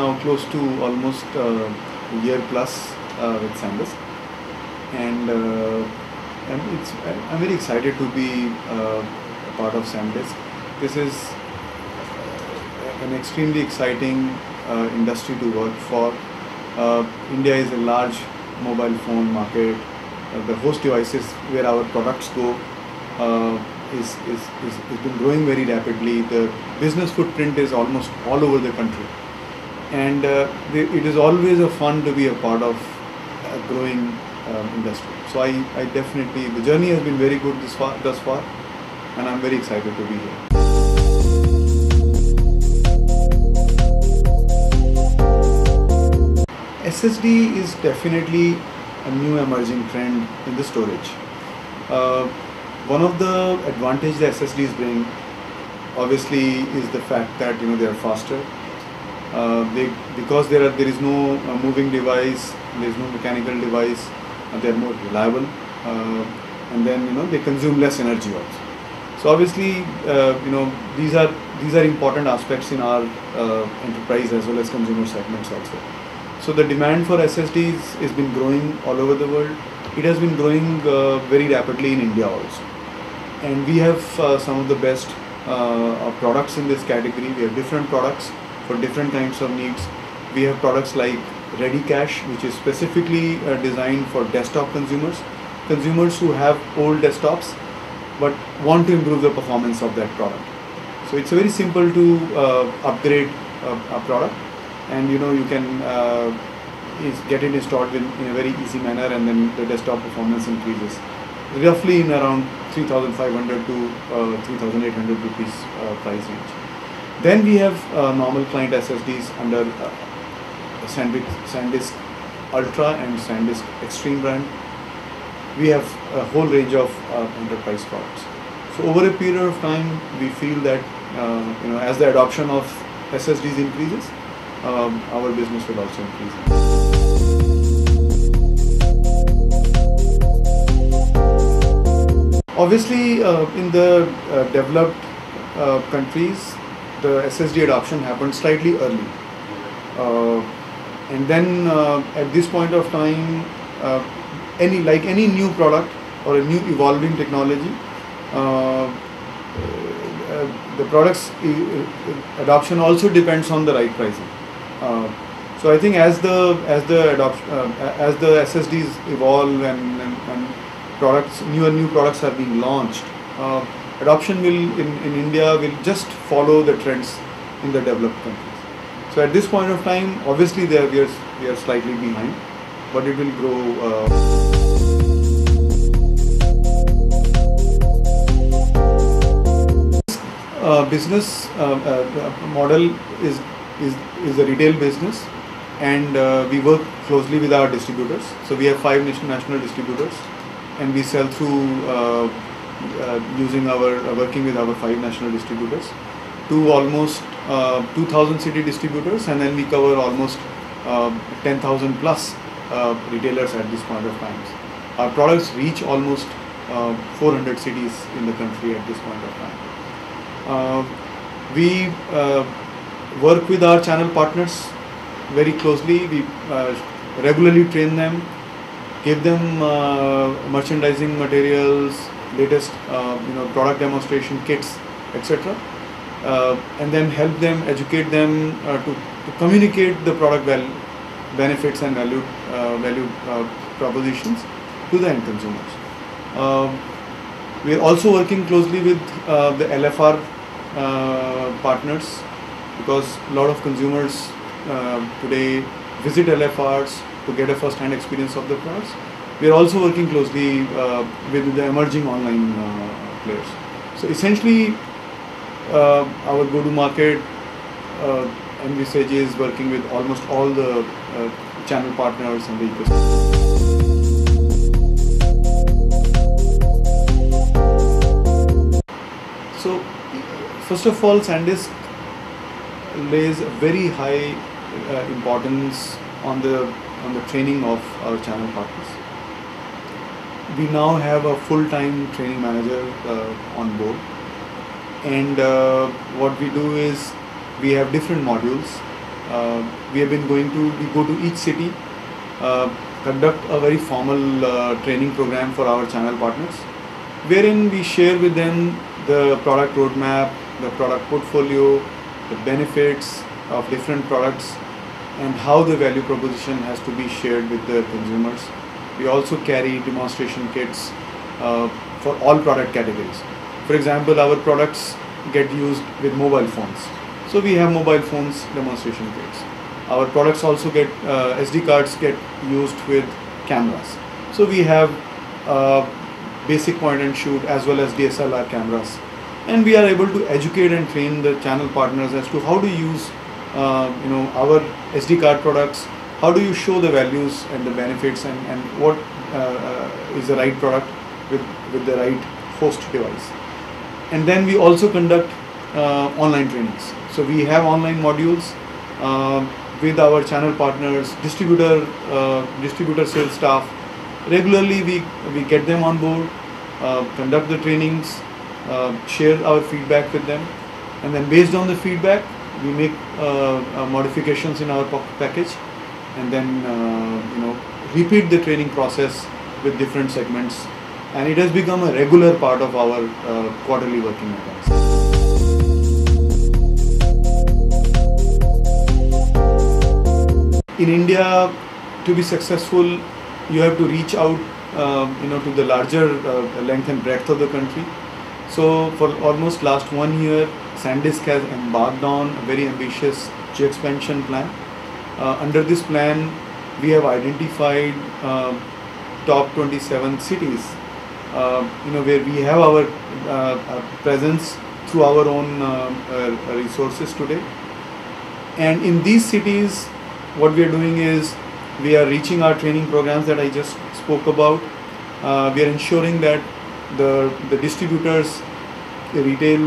now close to almost a year plus with SanDisk, and I'm very excited to be a part of SanDisk. This is an extremely exciting industry to work for. India is a large mobile phone market. The host devices where our products go is been growing very rapidly. The business footprint is almost all over the country, and it is always a fun to be a part of a growing industry. So I definitely, the journey has been very good thus far, and I'm very excited to be here. SSD is definitely a new emerging trend in the storage. One of the advantages the SSDs bring, obviously, is the fact that they are faster. Because there is no moving device, there is no mechanical device, they are more reliable, and then they consume less energy also. So obviously, these are important aspects in our enterprise as well as consumer segments also. So the demand for SSDs has been growing all over the world. It has been growing very rapidly in India also. And we have some of the best products in this category. We have different products for different kinds of needs. We have products like ReadyCache, which is specifically designed for desktop consumers who have old desktops but want to improve the performance of that product. So it's very simple to upgrade a product, and you can get it installed in a very easy manner, and then the desktop performance increases roughly in around 3,500 to 3,800 rupees price range. Then we have normal client SSDs under SanDisk Ultra and SanDisk Extreme brand. We have a whole range of enterprise products. So over a period of time, we feel that as the adoption of SSDs increases, our business will also increase. Obviously, in the developed countries, the SSD adoption happened slightly early, and then at this point of time, any new product or a new evolving technology, the product's adoption also depends on the right pricing. So I think as the SSDs evolve and products, new products are being launched, adoption in India will just follow the trends in the developed countries. So at this point of time, obviously we are slightly behind, but it will grow. Business model is a retail business, and we work closely with our distributors. So we have 5 national distributors, and we sell through working with our 5 national distributors to almost 2,000 city distributors, and then we cover almost 10,000 plus retailers at this point of time. Our products reach almost 400 cities in the country at this point of time. We work with our channel partners very closely. We regularly train them, give them merchandising materials, latest product demonstration kits, etc., and then help them, educate them to communicate the product benefits and value propositions to the end consumers. We are also working closely with the LFR partners, because a lot of consumers today visit LFRs to get a first-hand experience of the products. We are also working closely with the emerging online players. So essentially, our go-to-market envisage is working with almost all the channel partners and the ecosystem. So, first of all, SanDisk lays a very high importance on the training of our channel partners. We now have a full-time training manager on board, and what we do is we have different modules We go to each city, conduct a very formal training program for our channel partners, wherein we share with them the product roadmap, the product portfolio, the benefits of different products, and how the value proposition has to be shared with the consumers. We also carry demonstration kits for all product categories. For example, our products get used with mobile phones. So we have mobile phones demonstration kits. Our products also get SD cards get used with cameras. So we have basic point and shoot as well as DSLR cameras. And we are able to educate and train the channel partners as to how to use our SD card products, how do you show the values and the benefits, and what is the right product with the right host device. And then we also conduct online trainings. So we have online modules with our channel partners, distributor sales staff. Regularly we get them on board, conduct the trainings, share our feedback with them, and then based on the feedback we make modifications in our package, and then repeat the training process with different segments, and it has become a regular part of our quarterly working meetings. In India, to be successful, you have to reach out to the larger length and breadth of the country. So for almost last 1 year, SanDisk has embarked on a very ambitious geo-expansion plan. Under this plan, we have identified top 27 cities, where we have our presence through our own resources today. And in these cities, what we are doing is we are reaching our training programs that I just spoke about. We are ensuring that the distributors, the retail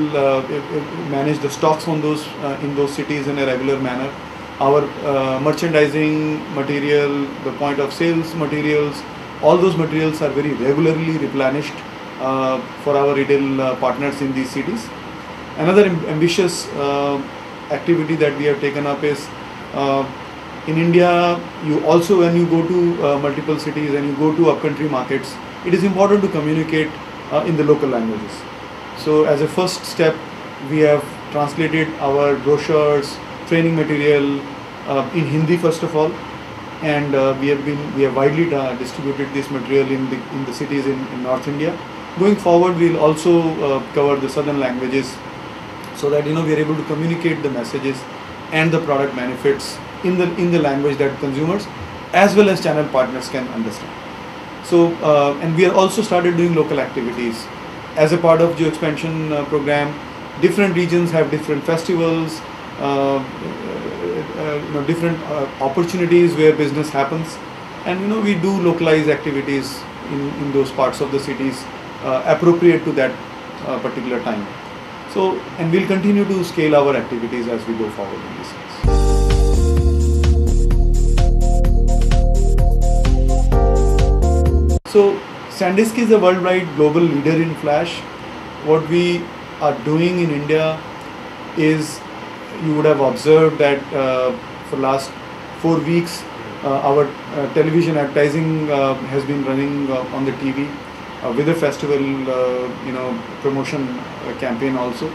manage the stocks on those in those cities in a regular manner. Our merchandising material, the point of sales materials, all those materials are very regularly replenished for our retail partners in these cities. Another ambitious activity that we have taken up is in India, you also, when you go to multiple cities and you go to upcountry markets, it is important to communicate in the local languages. So as a first step, we have translated our brochures, training material in Hindi first of all, and we have widely distributed this material in the cities in North India. Going forward, we will also cover the southern languages, so that we are able to communicate the messages and the product benefits in the language that consumers as well as channel partners can understand. So and we have also started doing local activities as a part of geo-expansion program. Different regions have different festivals, different opportunities where business happens, and we do localized activities in those parts of the cities appropriate to that particular time. So, and we'll continue to scale our activities as we go forward in this case. So, SanDisk is a worldwide global leader in flash. What we are doing in India is, you would have observed that for last 4 weeks, our television advertising has been running on the TV with a festival, promotion campaign also.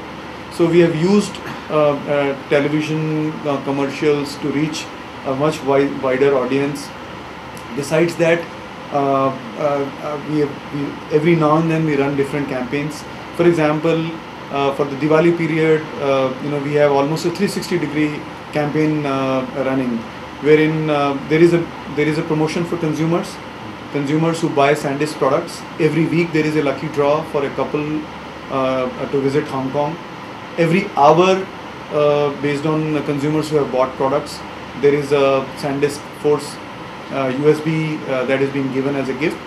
So we have used television commercials to reach a much wider audience. Besides that, we every now and then we run different campaigns. For example, for the Diwali period, we have almost a 360-degree campaign running, wherein there is a promotion for consumers who buy SanDisk products. Every week there is a lucky draw for a couple to visit Hong Kong. Every hour, based on consumers who have bought products, there is a SanDisk Force USB that is being given as a gift.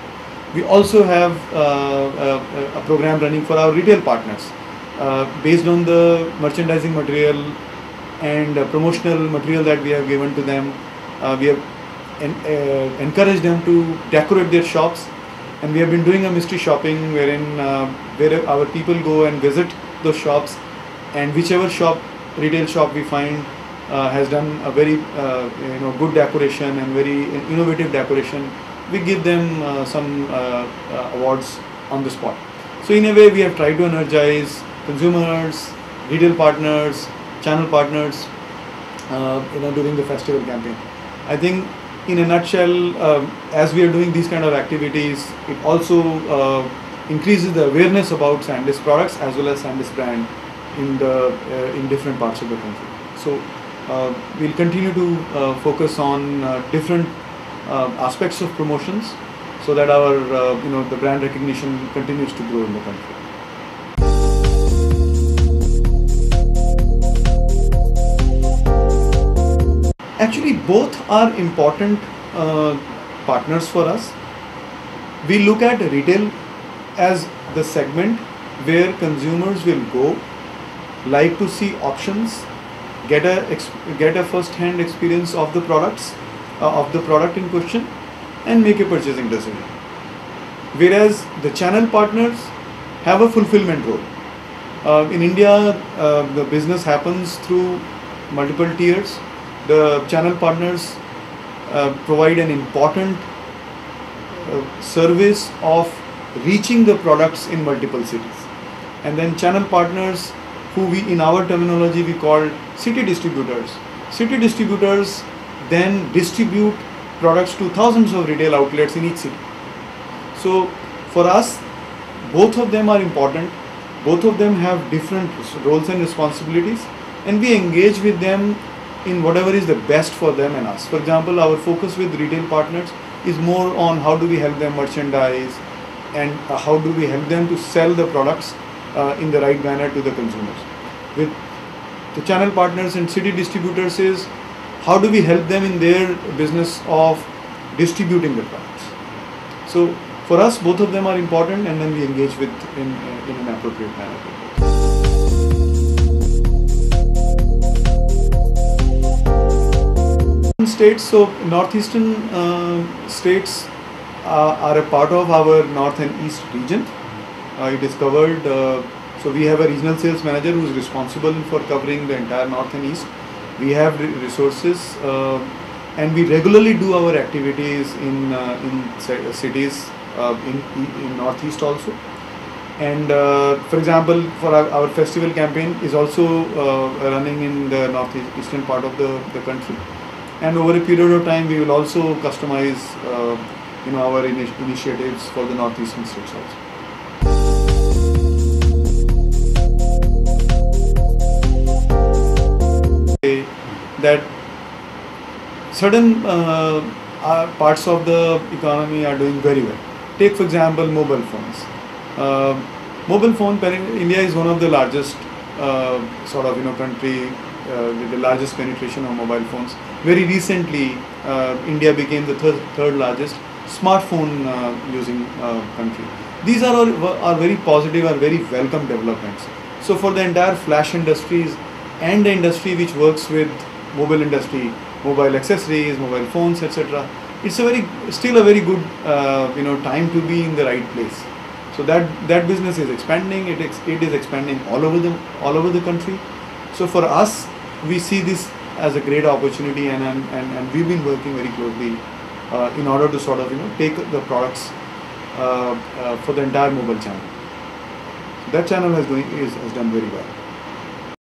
We also have a program running for our retail partners. Based on the merchandising material and promotional material that we have given to them, we have encouraged them to decorate their shops, and we have been doing a mystery shopping wherein where our people go and visit those shops, and whichever retail shop we find, has done a very good decoration and very innovative decoration, we give them some awards on the spot. So in a way, we have tried to energize consumers, retail partners, channel partners, during the festival campaign. I think, in a nutshell, as we are doing these kind of activities, it also increases the awareness about SanDisk products as well as SanDisk brand in different parts of the country. So we'll continue to focus on different aspects of promotions, so that our the brand recognition continues to grow in the country. Actually, both are important partners for us. We look at retail as the segment where consumers will go, like to see options, get a first-hand experience of the products, of the product in question, and make a purchasing decision. Whereas the channel partners have a fulfillment role. In India, the business happens through multiple tiers. The channel partners provide an important service of reaching the products in multiple cities. And then channel partners, who in our terminology we call city distributors. City distributors then distribute products to thousands of retail outlets in each city. So for us, both of them are important. Both of them have different roles and responsibilities, and we engage with them in whatever is the best for them and us. For example, our focus with retail partners is more on how do we help them merchandise, and how do we help them to sell the products in the right manner to the consumers. With the channel partners and city distributors is how do we help them in their business of distributing the products. So for us, both of them are important, and then we engage with in an appropriate manner. States, so northeastern states are a part of our north and east region. It is covered, so we have a regional sales manager who is responsible for covering the entire north and east. We have resources, and we regularly do our activities in cities in northeast also. And for example, for our festival campaign is also running in the northeastern part of the country. And over a period of time, we will also customize our initiatives for the northeastern states also. That certain parts of the economy are doing very well. Take for example mobile phones. India is one of the largest country with the largest penetration of mobile phones. Very recently, India became the third largest smartphone using country. These are all very positive, are very welcome developments. So for the entire flash industries and the industry which works with mobile industry, mobile accessories, mobile phones, etc., it's still a very good time to be in the right place. So that business is expanding. It is expanding all over the country. So for us, we see this as a great opportunity, and we've been working very closely in order to sort of take the products for the entire mobile channel. That channel has done very well.